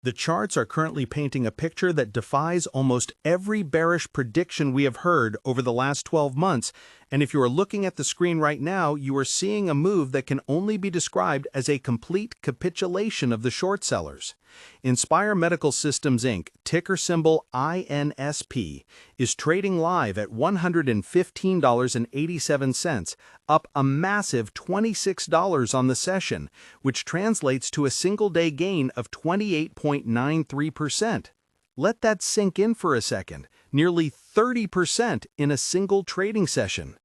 The charts are currently painting a picture that defies almost every bearish prediction we have heard over the last 12 months, and if you are looking at the screen right now, you are seeing a move that can only be described as a complete capitulation of the short sellers. Inspire Medical Systems Inc., ticker symbol INSP, is trading live at $115.87, up a massive $26 on the session, which translates to a single-day gain of 28.93%. Let that sink in for a second, nearly 30% in a single trading session.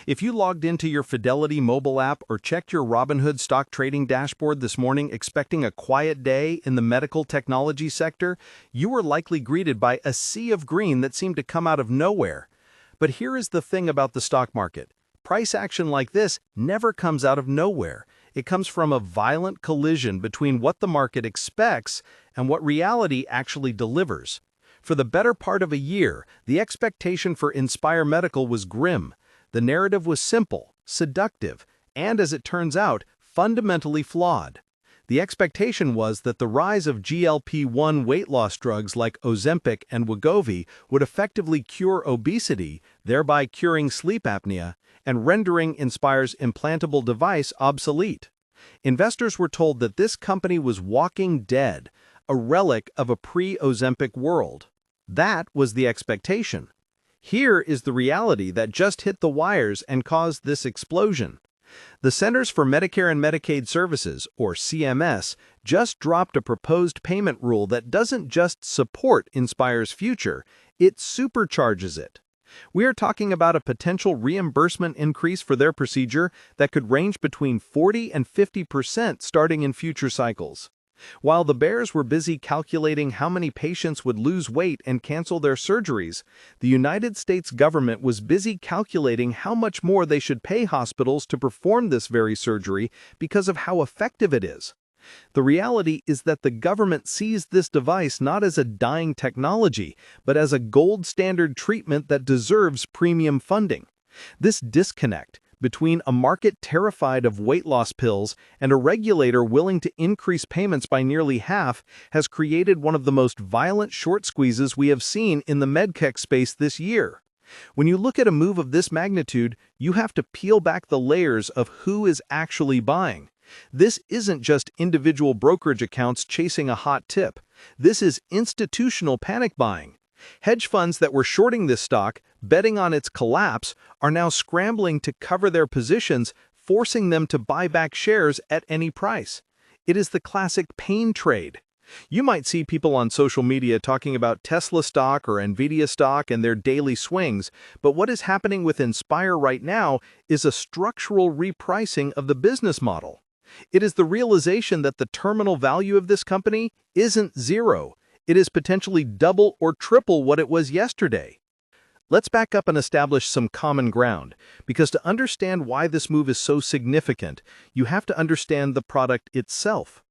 If you logged into your Fidelity mobile app or checked your Robinhood stock trading dashboard this morning expecting a quiet day in the medical technology sector, you were likely greeted by a sea of green that seemed to come out of nowhere. But here is the thing about the stock market. Price action like this never comes out of nowhere. It comes from a violent collision between what the market expects and what reality actually delivers. For the better part of a year, the expectation for Inspire Medical was grim. The narrative was simple, seductive, and as it turns out, fundamentally flawed. The expectation was that the rise of GLP-1 weight loss drugs like Ozempic and Wegovy would effectively cure obesity, thereby curing sleep apnea, and rendering Inspire's implantable device obsolete. Investors were told that this company was walking dead, a relic of a pre-Ozempic world. That was the expectation. Here is the reality that just hit the wires and caused this explosion. The Centers for Medicare and Medicaid Services, or CMS, just dropped a proposed payment rule that doesn't just support Inspire's future, it supercharges it. We are talking about a potential reimbursement increase for their procedure that could range between 40% and 50% starting in future cycles. While the bears were busy calculating how many patients would lose weight and cancel their surgeries, the United States government was busy calculating how much more they should pay hospitals to perform this very surgery because of how effective it is. The reality is that the government sees this device not as a dying technology, but as a gold standard treatment that deserves premium funding. This disconnect between a market terrified of weight loss pills and a regulator willing to increase payments by nearly half has created one of the most violent short squeezes we have seen in the medtech space this year. When you look at a move of this magnitude, you have to peel back the layers of who is actually buying. This isn't just individual brokerage accounts chasing a hot tip. This is institutional panic buying. Hedge funds that were shorting this stock, betting on its collapse, are now scrambling to cover their positions, forcing them to buy back shares at any price. It is the classic pain trade. You might see people on social media talking about Tesla stock or Nvidia stock and their daily swings, but what is happening with Inspire right now is a structural repricing of the business model. It is the realization that the terminal value of this company isn't zero. It is potentially double or triple what it was yesterday. Let's back up and establish some common ground, because to understand why this move is so significant, you have to understand the product itself.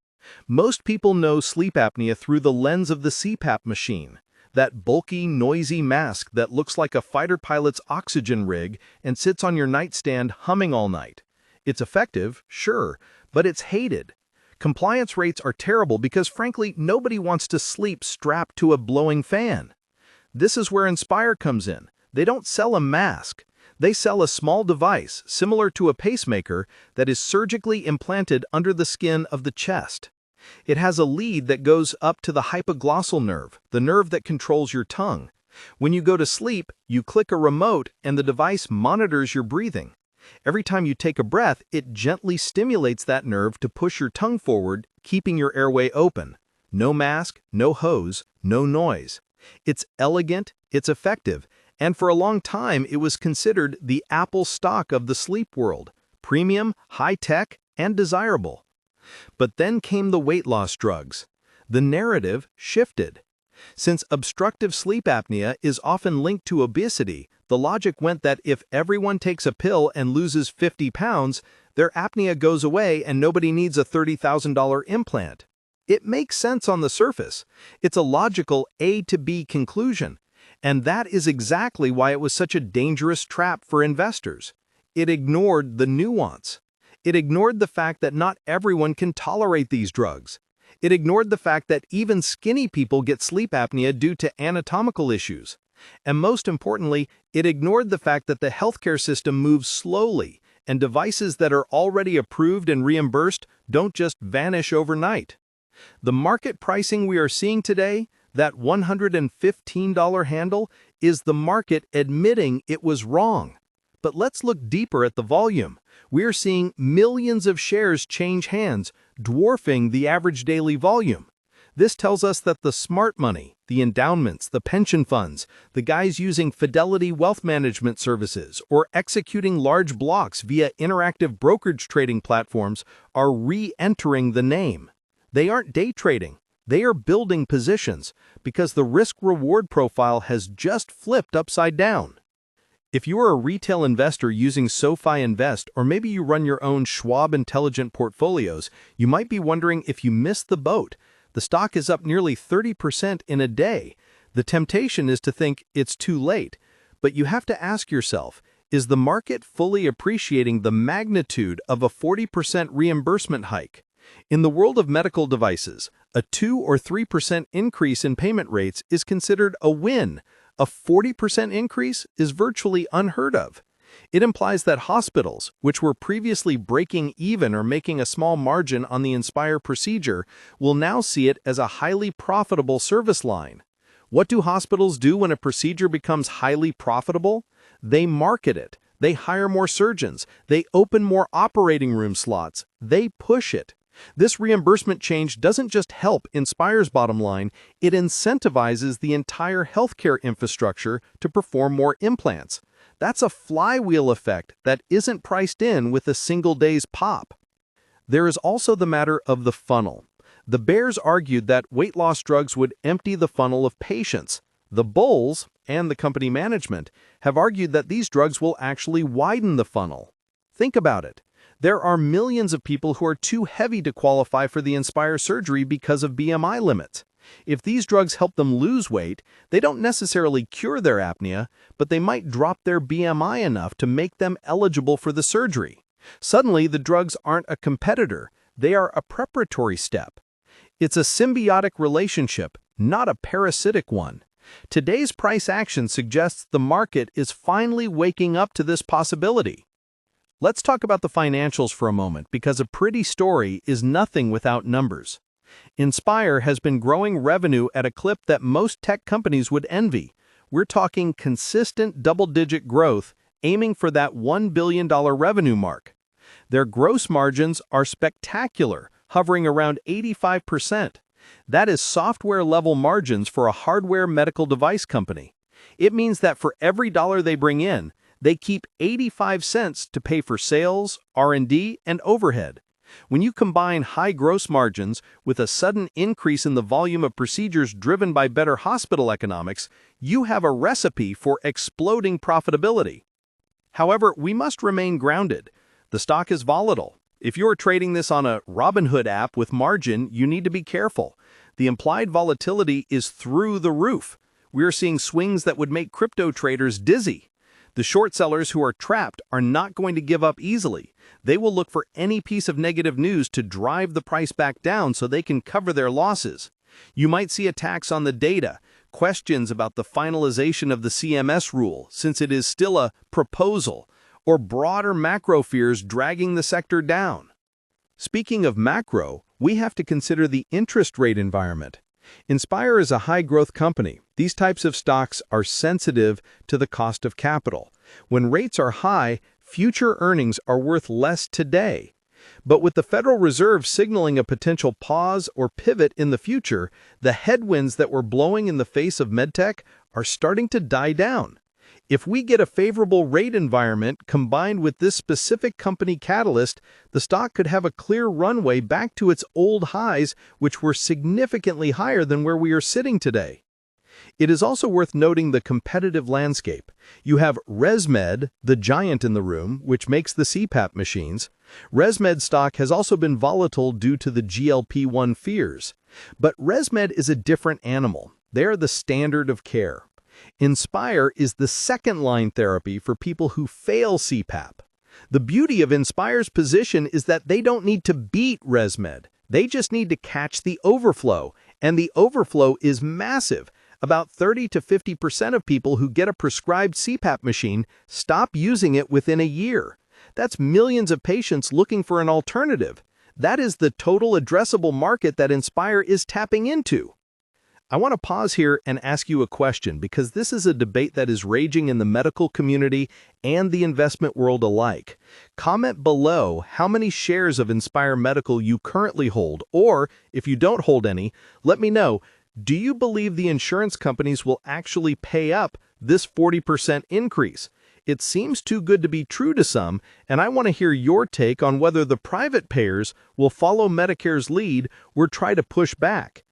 Most people know sleep apnea through the lens of the CPAP machine, that bulky, noisy mask that looks like a fighter pilot's oxygen rig and sits on your nightstand humming all night. It's effective, sure, but it's hated. Compliance rates are terrible because, frankly, nobody wants to sleep strapped to a blowing fan. This is where Inspire comes in. They don't sell a mask. They sell a small device, similar to a pacemaker, that is surgically implanted under the skin of the chest. It has a lead that goes up to the hypoglossal nerve, the nerve that controls your tongue. When you go to sleep, you click a remote and the device monitors your breathing. Every time you take a breath, it gently stimulates that nerve to push your tongue forward, keeping your airway open. No mask, no hose, no noise. It's elegant, it's effective, and for a long time it was considered the Apple stock of the sleep world, premium, high-tech, and desirable. But then came the weight loss drugs. The narrative shifted. Since obstructive sleep apnea is often linked to obesity, the logic went that if everyone takes a pill and loses 50 pounds, their apnea goes away and nobody needs a $30,000 implant. It makes sense on the surface. It's a logical A to B conclusion. And that is exactly why it was such a dangerous trap for investors. It ignored the nuance. It ignored the fact that not everyone can tolerate these drugs. It ignored the fact that even skinny people get sleep apnea due to anatomical issues. And most importantly, it ignored the fact that the healthcare system moves slowly, and devices that are already approved and reimbursed don't just vanish overnight. The market pricing we are seeing today, that $115 handle, is the market admitting it was wrong. But let's look deeper at the volume. We're seeing millions of shares change hands, dwarfing the average daily volume. This tells us that the smart money, the endowments, the pension funds, the guys using Fidelity Wealth Management Services, or executing large blocks via interactive brokerage trading platforms are re-entering the name. They aren't day trading. They are building positions because the risk-reward profile has just flipped upside down. If you are a retail investor using SoFi Invest, or maybe you run your own Schwab Intelligent portfolios, you might be wondering if you missed the boat. The stock is up nearly 30% in a day. The temptation is to think it's too late. But you have to ask yourself, is the market fully appreciating the magnitude of a 40% reimbursement hike? In the world of medical devices, a 2 or 3% increase in payment rates is considered a win. A 40% increase is virtually unheard of. It implies that hospitals, which were previously breaking even or making a small margin on the Inspire procedure, will now see it as a highly profitable service line. What do hospitals do when a procedure becomes highly profitable? They market it. They hire more surgeons. They open more operating room slots. They push it. This reimbursement change doesn't just help Inspire's bottom line, it incentivizes the entire healthcare infrastructure to perform more implants. That's a flywheel effect that isn't priced in with a single day's pop. There is also the matter of the funnel. The bears argued that weight loss drugs would empty the funnel of patients. The bulls, and the company management, have argued that these drugs will actually widen the funnel. Think about it. There are millions of people who are too heavy to qualify for the Inspire surgery because of BMI limits. If these drugs help them lose weight, they don't necessarily cure their apnea, but they might drop their BMI enough to make them eligible for the surgery. Suddenly, the drugs aren't a competitor, they are a preparatory step. It's a symbiotic relationship, not a parasitic one. Today's price action suggests the market is finally waking up to this possibility. Let's talk about the financials for a moment, because a pretty story is nothing without numbers. Inspire has been growing revenue at a clip that most tech companies would envy. We're talking consistent double-digit growth, aiming for that $1 billion revenue mark. Their gross margins are spectacular, hovering around 85%. That is software-level margins for a hardware medical device company. It means that for every dollar they bring in, they keep 85 cents to pay for sales, R&D, and overhead. When you combine high gross margins with a sudden increase in the volume of procedures driven by better hospital economics, you have a recipe for exploding profitability. However, we must remain grounded. The stock is volatile. If you're trading this on a Robinhood app with margin, you need to be careful. The implied volatility is through the roof. We're seeing swings that would make crypto traders dizzy. The short sellers who are trapped are not going to give up easily. They will look for any piece of negative news to drive the price back down so they can cover their losses. You might see attacks on the data, questions about the finalization of the CMS rule, since it is still a proposal, or broader macro fears dragging the sector down. Speaking of macro, we have to consider the interest rate environment. Inspire is a high-growth company. These types of stocks are sensitive to the cost of capital. When rates are high, future earnings are worth less today. But with the Federal Reserve signaling a potential pause or pivot in the future, the headwinds that were blowing in the face of medtech are starting to die down. If we get a favorable rate environment combined with this specific company catalyst, the stock could have a clear runway back to its old highs, which were significantly higher than where we are sitting today. It is also worth noting the competitive landscape. You have ResMed, the giant in the room, which makes the CPAP machines. ResMed stock has also been volatile due to the GLP-1 fears. But ResMed is a different animal. They are the standard of care. Inspire is the second-line therapy for people who fail CPAP. The beauty of Inspire's position is that they don't need to beat ResMed. They just need to catch the overflow, and the overflow is massive. About 30 to 50% of people who get a prescribed CPAP machine stop using it within a year. That's millions of patients looking for an alternative. That is the total addressable market that Inspire is tapping into. I want to pause here and ask you a question because this is a debate that is raging in the medical community and the investment world alike. Comment below how many shares of Inspire Medical you currently hold, or if you don't hold any, let me know. Do you believe the insurance companies will actually pay up this 40% increase? It seems too good to be true to some, and I want to hear your take on whether the private payers will follow Medicare's lead or try to push back.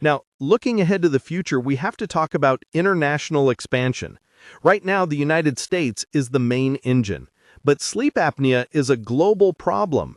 Now, looking ahead to the future, we have to talk about international expansion. Right now, the United States is the main engine, but sleep apnea is a global problem,